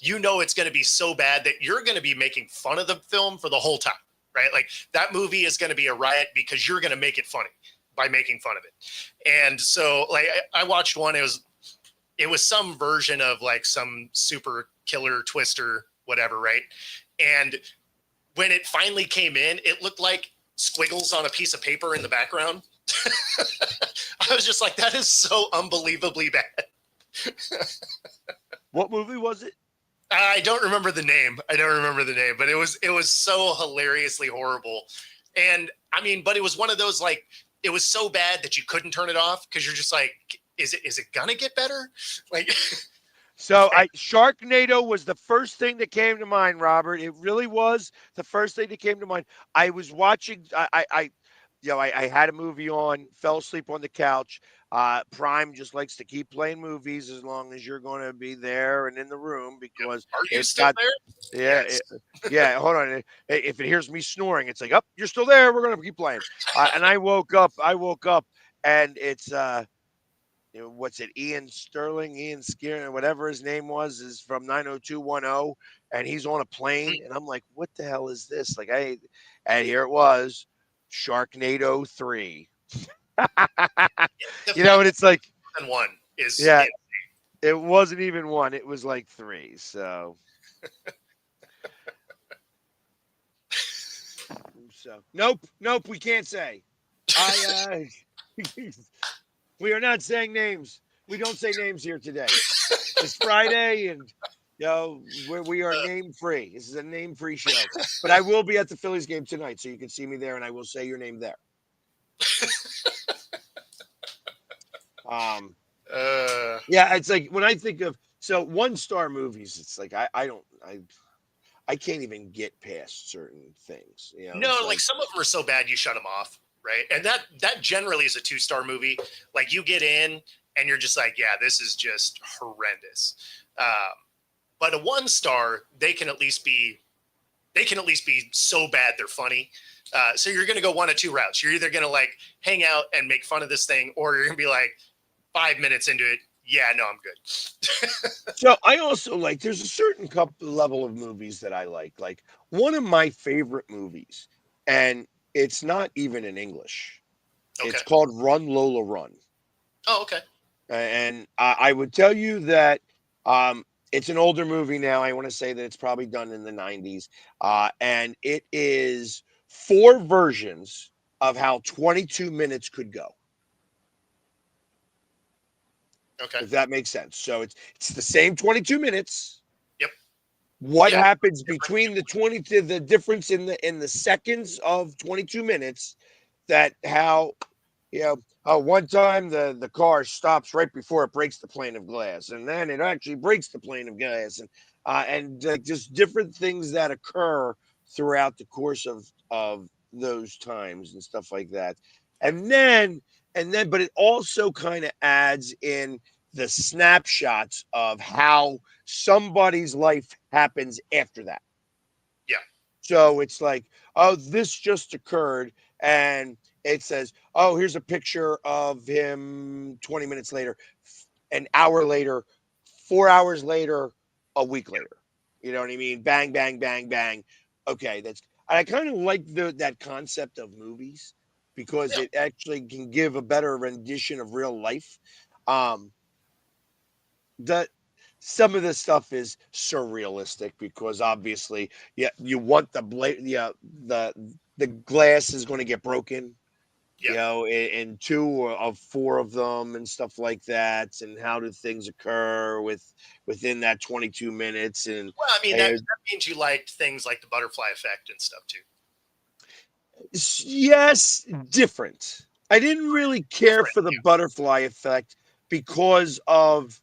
it's going to be so bad that you're going to be making fun of the film for the whole time, right? Like that movie is going to be a riot because you're going to make it funny by making fun of it. And so like I watched one, it was some version of like some super killer twister, whatever, right? And when it finally came in, it looked like squiggles on a piece of paper in the background. I was just like, that is so unbelievably bad.
what movie was it?
I don't remember the name. But it was so hilariously horrible. And I mean, but it was one of those, like, it was so bad that you couldn't turn it off because you're just like, is it gonna get better? Like,
So Sharknado was the first thing that came to mind, Robert. It really was the first thing that came to mind. I was watching. I had a movie on, fell asleep on the couch. Prime just likes to keep playing movies as long as you're going to be there and in the room because
are you
it's
still
got.
there?
Yeah,
Yes.
yeah. Hold on. If it hears me snoring, it's like, oh, you're still there. We're gonna keep playing. And I woke up, and it's what's it? Ian Skier, whatever his name was, is from 90210, and he's on a plane, and I'm like, what the hell is this? And here it was, Sharknado 3. And it's like,
And one is
yeah, it wasn't even one; it was like 3. So. Nope, we can't say. We are not saying names. We don't say names here today. It's Friday, and we are name free. This is a name free show. But I will be at the Phillies game tonight, so you can see me there, and I will say your name there. Yeah, it's like when I think of 1-star movies, it's like I can't even get past certain things.
No, like some of them are so bad you shut them off, right? And that generally is a 2-star movie. Like you get in and you're just like, yeah, this is just horrendous. But a 1-star, they can at least be so bad they're funny. So you're going to go one of two routes. You're either going to like hang out and make fun of this thing, or you're going to be like 5 minutes into it. Yeah, no, I'm good.
So I also there's a certain level of movies that I like. Like one of my favorite movies, and it's not even in English.
Okay.
It's called Run, Lola, Run.
Oh, okay.
And I would tell you that it's an older movie now. I want to say that it's probably done in the 90s. And it is 4 versions of how 22 minutes could go.
Okay.
If that makes sense. So it's the same 22 minutes.
Yep.
What happens between the difference in the seconds of 22 minutes, that how One time the car stops right before it breaks the pane of glass, and then it actually breaks the pane of glass, and like just different things that occur throughout the course of those times and stuff like that. And then but it also kind of adds in the snapshots of how somebody's life happens after that.
Yeah.
So it's like, oh, this just occurred, and it says, oh, here's a picture of him 20 minutes later, an hour later, 4 hours later, a week later. You know what I mean? Bang, bang, bang, bang. Okay, I kind of like that concept of movies because
Yeah.
it actually can give a better rendition of real life. Um, the Some of this stuff is surrealistic because obviously, yeah, you want the the glass is going to get broken,
Yeah.
in two of four of them and stuff like that. And how do things occur within that 22 minutes? And
Well, I mean, that,
uh,
that means you liked things like the butterfly effect and stuff too.
yes, different. I didn't really care
Different.
for the butterfly effect because of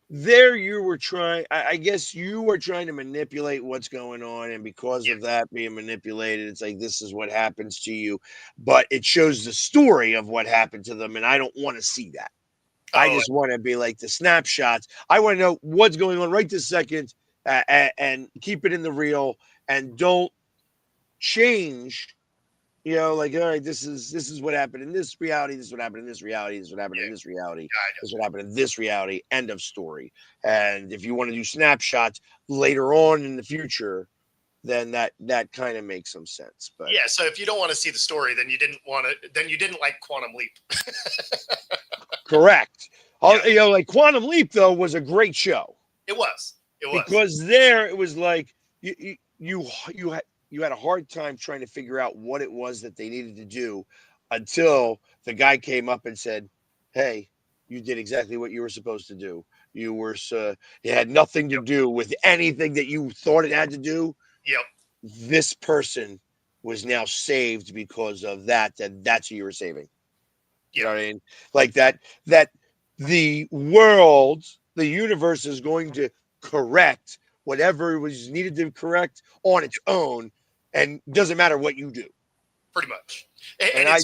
there you were trying I guess you were trying to manipulate what's going on, and because
Yeah.
of that being manipulated, it's like this is what happens to you, but it shows the story of what happened to them, and I don't want to see that. I
Oh,
just want to be like the snapshots. I want to know what's going on right this second, and keep it in the reel, and don't change. Like, all right, this is what happened in this reality. This is what happened in this reality. This is what happened in
yeah.
this reality.
Yeah, I
This is what happened in this reality. End of story. And if you want to do snapshots later on in the future, then that kind of makes some sense. But
Yeah, so if you don't want to see the story, then you didn't want to. Then you didn't like Quantum Leap.
correct.
Yeah,
Like Quantum Leap though was a great show
it was. It was.
because there it was like you had a hard time trying to figure out what it was that they needed to do until the guy came up and said, "Hey, you did exactly what you were supposed to do. It had nothing to
Yep.
do with anything that you thought it had to do.
Yep.
This person was now saved because of that's who you were saving." You
Yep.
know what I mean? Like that the world, the universe is going to correct whatever was needed to correct on its own, and doesn't matter what you do.
Pretty much. And,
And
and
I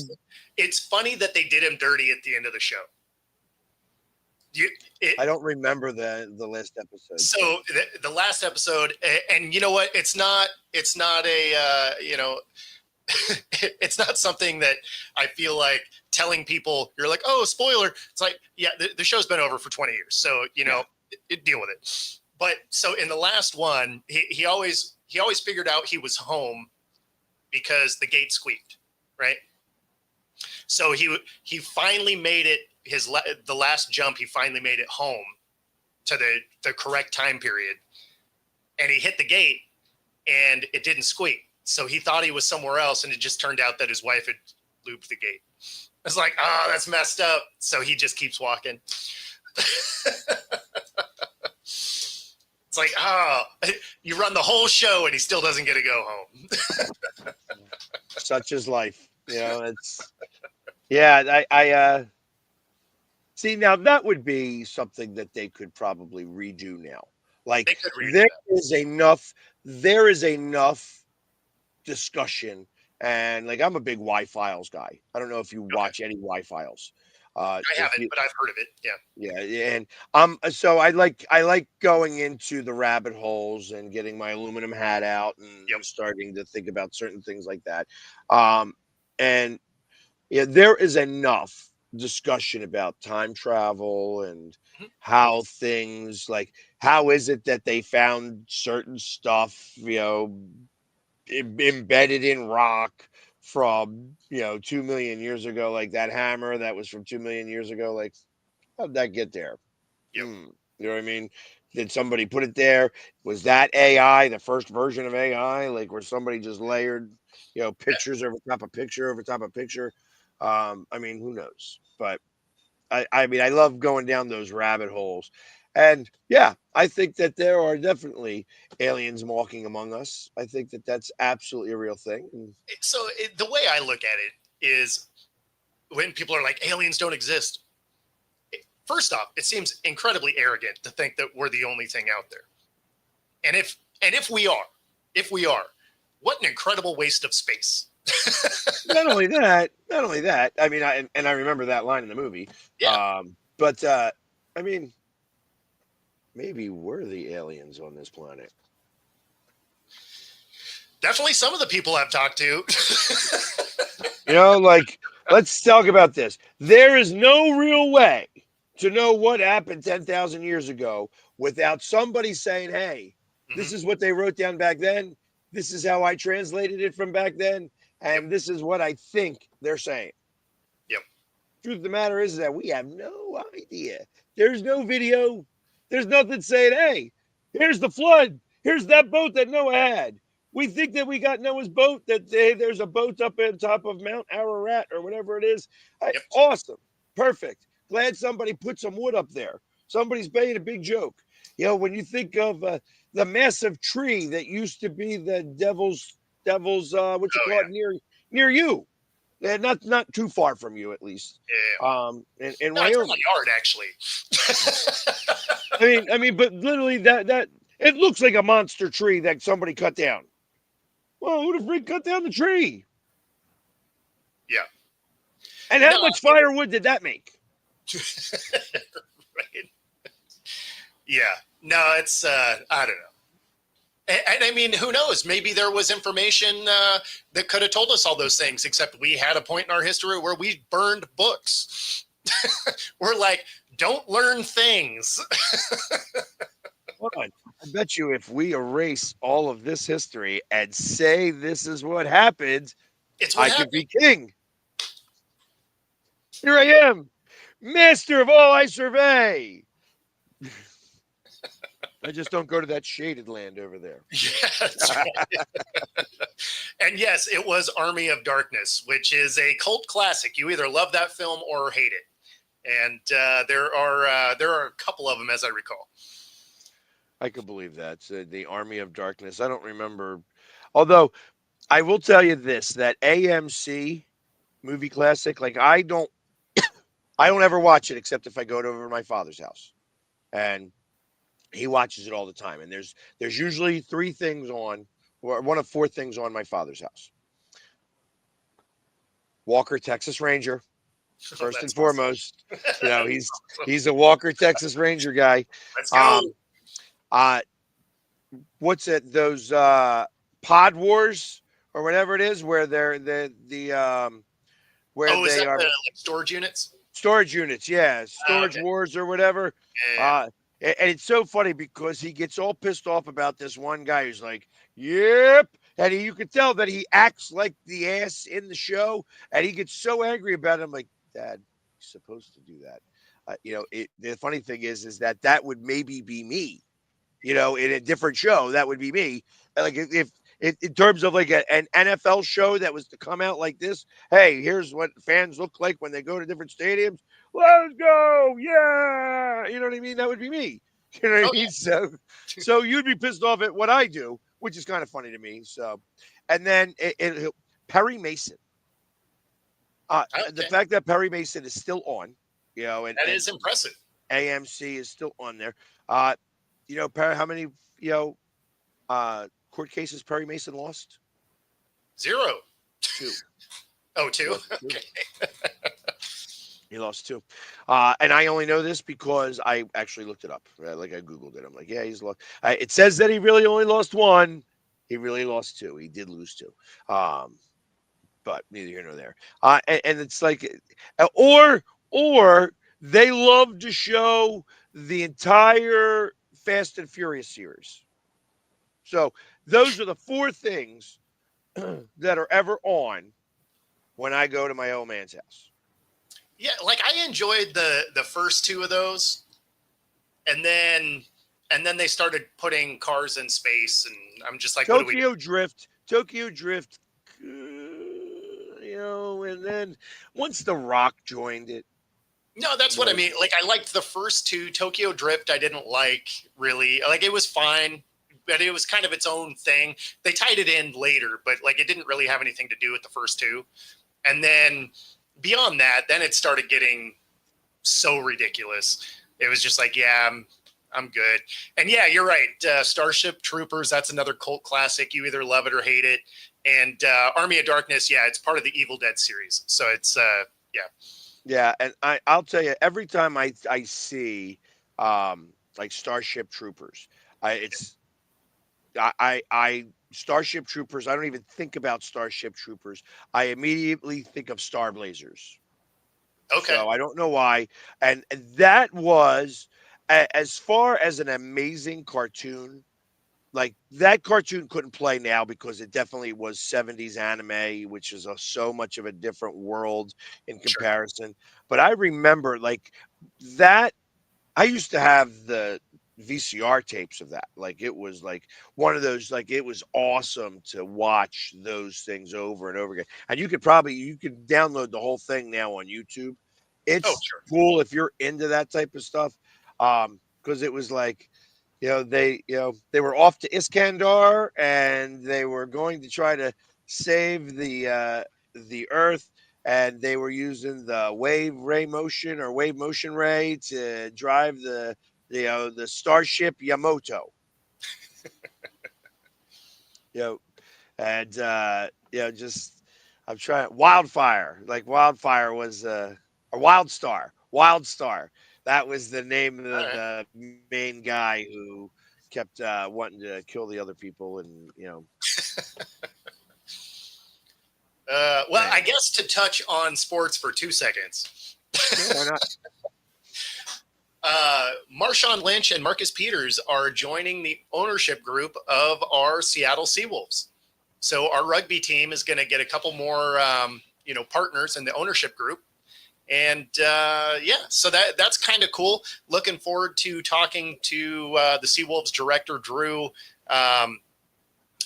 it's funny that they did him dirty at the end of the show. You, it,
I don't remember the last episode.
so the last episode, and you know what? It's not a it's not something that I feel like telling people. You're like, oh, spoiler. It's like, yeah, the show's been over for 20 years, so deal with it. But so in the last one, he always figured out he was home because the gate squeaked, right? So he finally made it the last jump. He finally made it home to the correct time period, and he hit the gate, and it didn't squeak. So he thought he was somewhere else, and it just turned out that his wife had looped the gate. It's like, oh, that's messed up. So he just keeps walking. It's like, oh, you run the whole show, and he still doesn't get to go home.
Such is life. It's I see now that would be something that they could probably redo now. Like
They could redo
there
that.
is enough discussion, and like I'm a big Y-Files guy. I don't know if you
Okay.
watch any Y-Files.
I
If
haven't,
you
but I've heard of it. Yeah.
Yeah, and so I like going into the rabbit holes and getting my aluminum hat out and
Yep.
starting to think about certain things like that. And yeah, there is enough discussion about time travel and
Mhm.
how things like how is it that they found certain stuff, embedded in rock from 2 million years ago, like that hammer that was from 2 million years ago. Like, how'd that get there?
Yep.
You know what I mean? Did somebody put it there? Was that AI the first version of AI, like where somebody just layered
Yeah.
pictures over top of picture over top of picture? I mean, who knows? But I mean, I love going down those rabbit holes. And yeah, I think that there are definitely aliens walking among us. I think that that's absolutely a real thing.
So the way I look at it is when people are like, aliens don't exist. First off, it seems incredibly arrogant to think that we're the only thing out there. And if we are, what an incredible waste of space.
Not only that. I mean, I remember that line in the movie.
Yeah.
But I mean, maybe we're the aliens on this planet.
Definitely some of the people I've talked to.
Like, let's talk about this. There is no real way to know what happened 10,000 years ago without somebody saying, hey, this is what they wrote down back then. This is how I translated it from back then. And this is what I think they're saying.
Yep.
Truth of the matter is that we have no idea. There's no video. There's nothing saying, hey, here's the flood. Here's that boat that Noah had. We think that we got Noah's boat, that there's a boat up on top of Mount Ararat or whatever it is. Yep. Awesome. Perfect. Glad somebody put some wood up there. Somebody's made a big joke. When you think of the massive tree that used to be the devil's near you. Not too far from you, at least.
Yeah.
In Wyoming.
It's my yard, actually.
I mean, but literally that it looks like a monster tree that somebody cut down. Well, who the freak cut down the tree?
Yeah.
And how much firewood did that make?
Right. Yeah. No, it's I don't know. And I mean, who knows? Maybe there was information that could have told us all those things, except we had a point in our history where we burned books. We're like, don't learn things.
Hold on. I bet you if we erase all of this history and say this is what happened, I could be king. Here I am, master of all I survey. I just don't go to that shaded land over there.
Yeah, that's right. And yes, it was Army of Darkness, which is a cult classic. You either love that film or hate it. And there are a couple of them, as I recall.
I could believe that. The Army of Darkness. I don't remember. Although I will tell you this, that AMC movie classic, like I don't ever watch it except if I go over to my father's house. And he watches it all the time. And there's usually 3 things on, or one of 4 things on my father's house. Walker, Texas Ranger, first and foremost. Awesome. He's a Walker, Texas Ranger guy.
Let's go.
What's it? Those Pod Wars or whatever it is, where they're where
is
they
that
are
like storage units.
Storage units, yeah, Storage Wars or whatever.
Yeah.
And it's so funny because he gets all pissed off about this one guy who's like, "Yep," and you can tell that he acts like the ass in the show, and he gets so angry about it. I'm like, Dad, you're supposed to do that. The funny thing is that would maybe be me. In a different show, that would be me. Like if in terms of like an NFL show that was to come out like this, hey, here's what fans look like when they go to different stadiums. Let's go, yeah. You know what I mean? That would be me. You know what I mean? So you'd be pissed off at what I do, which is kind of funny to me. So, and then Perry Mason. The fact that Perry Mason is still on, and
that is impressive.
AMC is still on there. Perry, how many court cases Perry Mason lost?
0.
2.
Oh, 2? Okay.
He lost 2. And I only know this because I actually looked it up. Like I Googled it. I'm like, yeah, he's lost. It says that he really only lost 1. He really lost 2. He did lose 2. But neither here nor there. And it's like, or they love to show the entire Fast and Furious series. So those are the 4 things that are ever on when I go to my old man's house.
Yeah, like I enjoyed the first 2 of those, and then they started putting cars in space, and I'm just like,
Tokyo Drift, and then once The Rock joined it.
No, that's what I mean. Like I liked the first 2. Tokyo Drift, I didn't like really. Like it was fine, but it was kind of its own thing. They tied it in later, but like it didn't really have anything to do with the first 2. And then beyond that, then it started getting so ridiculous. It was just like, yeah, I'm good. And yeah, you're right. Starship Troopers, that's another cult classic. You either love it or hate it. And Army of Darkness, yeah, it's part of the Evil Dead series. So it's, yeah.
Yeah, and I'll tell you, every time I see like Starship Troopers, it's I Starship Troopers. I don't even think about Starship Troopers. I immediately think of Star Blazers.
Okay.
So I don't know why. And that was as far as an amazing cartoon. Like that cartoon couldn't play now because it definitely was 70s anime, which is so much of a different world in
Sure.
comparison. But I remember like that. I used to have the VCR tapes of that. Like it was like one of those, like it was awesome to watch those things over and over again. And you could download the whole thing now on YouTube.
Oh,
It's
sure.
cool if you're into that type of stuff. Because it was like, they were off to Iskandar and they were going to try to save the Earth, and they were using the wave motion ray to drive the starship Yamato. You know, and just I'm trying Wildfire. Like Wildfire was or Wildstar. That was the name of
All right.
the main guy who kept wanting to kill the other people, and
Well, I
anyway.
guess to touch on sports for 2 seconds.
Yeah, why not?
Marshawn Lynch and Marcus Peters are joining the ownership group of our Seattle Seawolves. So our rugby team is going to get a couple more, partners in the ownership group. And so that's kind of cool. Looking forward to talking to the Seawolves director, Drew,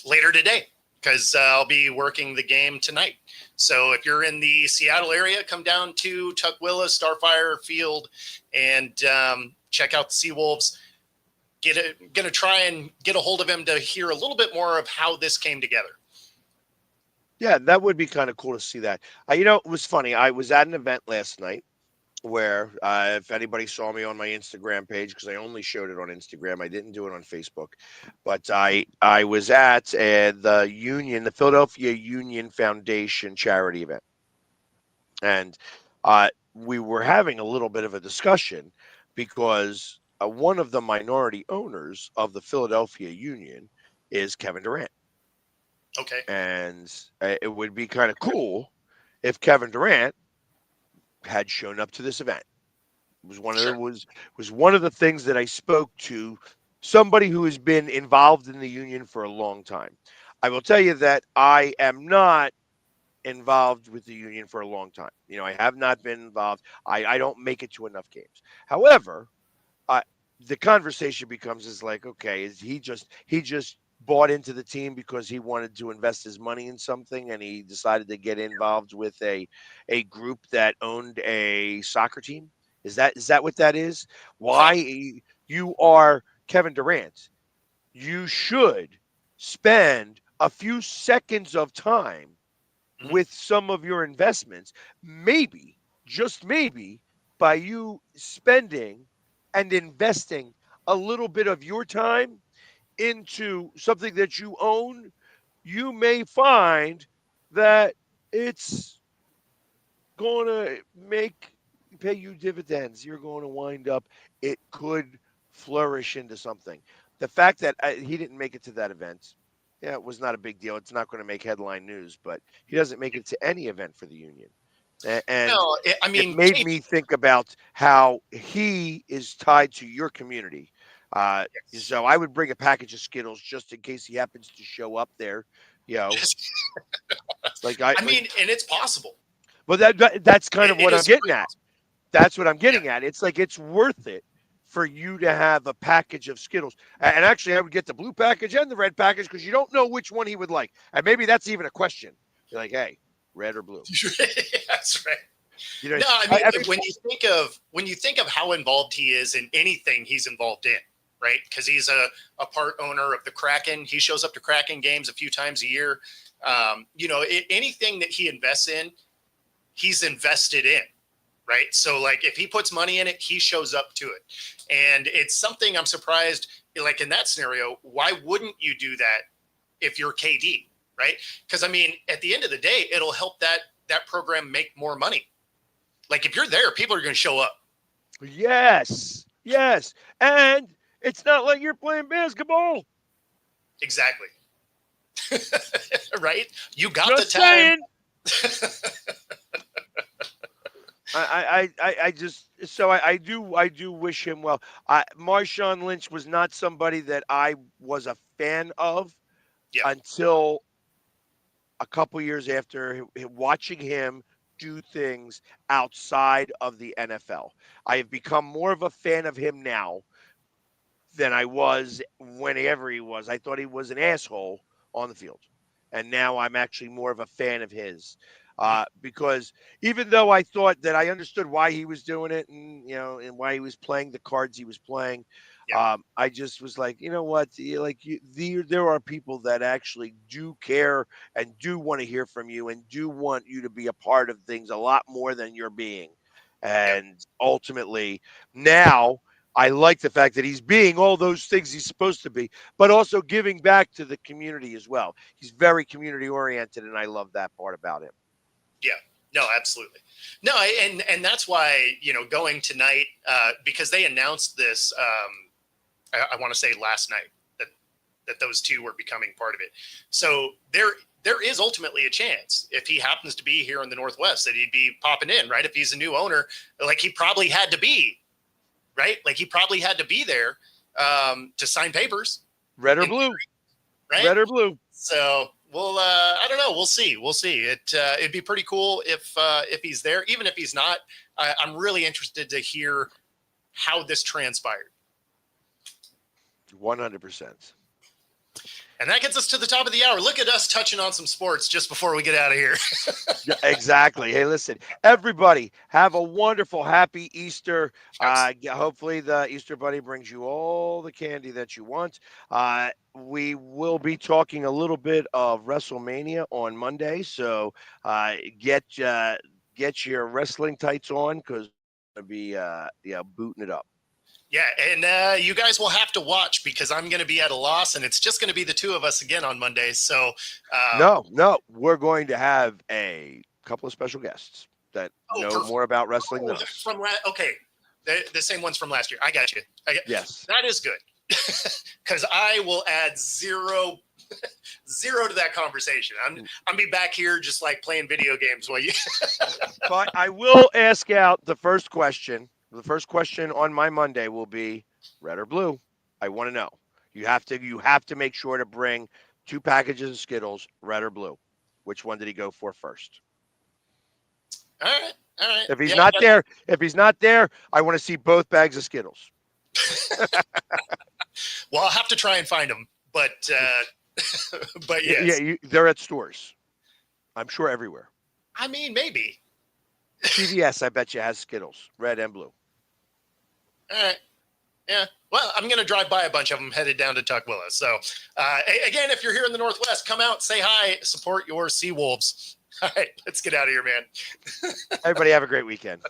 later today, because I'll be working the game tonight. So if you're in the Seattle area, come down to Tukwila Starfire Field and check out the Seawolves. Gonna try and get a hold of him to hear a little bit more of how this came together.
Yeah, that would be kind of cool to see that. It was funny. I was at an event last night where, if anybody saw me on my Instagram page, because I only showed it on Instagram, I didn't do it on Facebook, but I was at the Philadelphia Union Foundation charity event, and we were having a little bit of a discussion because one of the minority owners of the Philadelphia Union is Kevin Durant.
Okay.
And it would be kind of cool if Kevin Durant had shown up to this event. It was
Sure.
was one of the things that I spoke to somebody who has been involved in the union for a long time. I will tell you that I am not involved with the union for a long time. I have not been involved. I don't make it to enough games. However, uh, the conversation becomes is like, okay, is he just bought into the team because he wanted to invest his money in something, and he decided to get involved with a group that owned a soccer team? Is that what that is?
Huh.
Why you are Kevin Durant? You should spend a few seconds of time
Mhm.
with some of your investments, maybe, just maybe, by you spending and investing a little bit of your time into something that you own, you may find that it's going to pay you dividends. You're going to wind up, it could flourish into something. The fact that he didn't make it to that event, yeah, it was not a big deal. It's not going to make headline news, but he doesn't make it to any event for the union. And
No, I
it
mean,
made me think about how he is tied to your community. Uh,
yes.
so I would bring a package of Skittles just in case he happens to show up there. You know, like I
I
like.
mean, and it's possible.
Well, that's kind of
It
what I'm
is
getting
very
at.
possible.
That's what I'm
Yeah.
getting at. It's like it's worth it for you to have a package of Skittles. And actually, I would get the blue package and the red package because you don't know which one he would like. And maybe that's even a question. You're like, hey, red or blue?
That's right.
You know,
No, I mean, when you think of how involved he is in anything he's involved in, right? Because he's a part owner of the Kraken. He shows up to Kraken games a few times a year. Anything that he invests in, he's invested in, right? So like if he puts money in it, he shows up to it. And it's something I'm surprised, like in that scenario, why wouldn't you do that if you're KD, right? Because I mean, at the end of the day, it'll help that program make more money. Like if you're there, people are going to show up.
Yes. And it's not like you're playing basketball.
Exactly. Right? You got
Just
the time.
I do wish him well. Marshawn Lynch was not somebody that I was a fan of until a couple years after watching him do things outside of the NFL. I have become more of a fan of him now than I was whenever he was. I thought he was an asshole on the field. And now I'm actually more of a fan of his. Because even though I thought that I understood why he was doing it and, and why he was playing the cards he was playing, I just was like, you know what? There are people that actually do care and do want to hear from you and do want you to be a part of things a lot more than you're being. And ultimately, now I like the fact that he's being all those things he's supposed to be, but also giving back to the community as well. He's very community oriented, and I love that part about him.
Yeah, no, absolutely. No, and that's why, going tonight, because they announced this, I want to say last night that those two were becoming part of it. So there is ultimately a chance if he happens to be here in the Northwest that he'd be popping in, right? If he's a new owner, like he probably had to be, right? Like he probably had to be there to sign papers.
Red or blue,
right?
Red or blue.
So well, I don't know. We'll see. It'd be pretty cool if he's there. Even if he's not, I'm really interested to hear how this transpired.
100%.
And that gets us to the top of the hour. Look at us touching on some sports just before we get out of here.
Yeah, exactly. Hey, listen, everybody, have a wonderful, happy Easter. Hopefully the Easter Bunny brings you all the candy that you want. We will be talking a little bit of WrestleMania on Monday, so get your wrestling tights on because we're going to be booting it up.
Yeah, and you guys will have to watch because I'm going to be at a loss, and it's just going to be the two of us again on Monday. So
no, we're going to have a couple of special guests that know more about wrestling than us.
Okay, the same ones from last year. I got you.
Yes,
that is good because I will add zero to that conversation. I'm be back here just like playing video games while you.
But I will ask out the first question. The first question on my Monday will be red or blue. I want to know. You have to make sure to bring 2 packages of Skittles, red or blue. Which one did he go for first?
All right.
If he's not there, I want to see both bags of Skittles.
Well, I'll have to try and find them, but yes.
Yeah, they're at stores. I'm sure everywhere.
I mean, maybe.
CVS, I bet you, has Skittles, red and blue.
All right. Yeah. Well, I'm going to drive by a bunch of them headed down to Tukwila. So, again, if you're here in the Northwest, come out, say hi, support your Seawolves. All right, let's get out of here, man.
Everybody have a great weekend.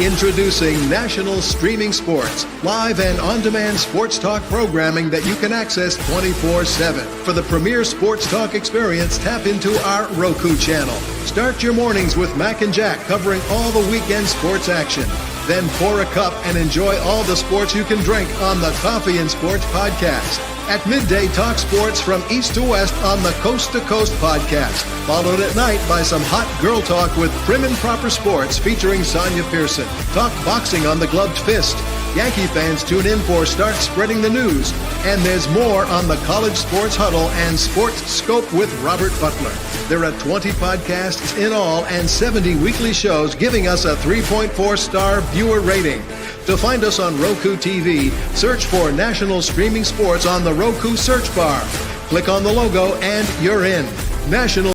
Introducing National Streaming Sports, live and on-demand sports talk programming that you can access 24/7. For the premier sports talk experience, tap into our Roku channel. Start your mornings with Mac and Jack covering all the weekend sports action. Then pour a cup and enjoy all the sports you can drink on the Coffee and Sports podcast. At midday, talk sports from east to west on the Coast to Coast podcast. Followed at night by some hot girl talk with Prim and Proper Sports featuring Sonia Pearson. Talk boxing on the Gloved Fist. Yankee fans tune in for Start Spreading the News. And there's more on the College Sports Huddle and Sports Scope with Robert Butler. There are 20 podcasts in all and 70 weekly shows giving us a 3.4-star viewer rating. To find us on Roku TV, search for National Streaming Sports on the Roku search bar. Click on the logo and you're in. National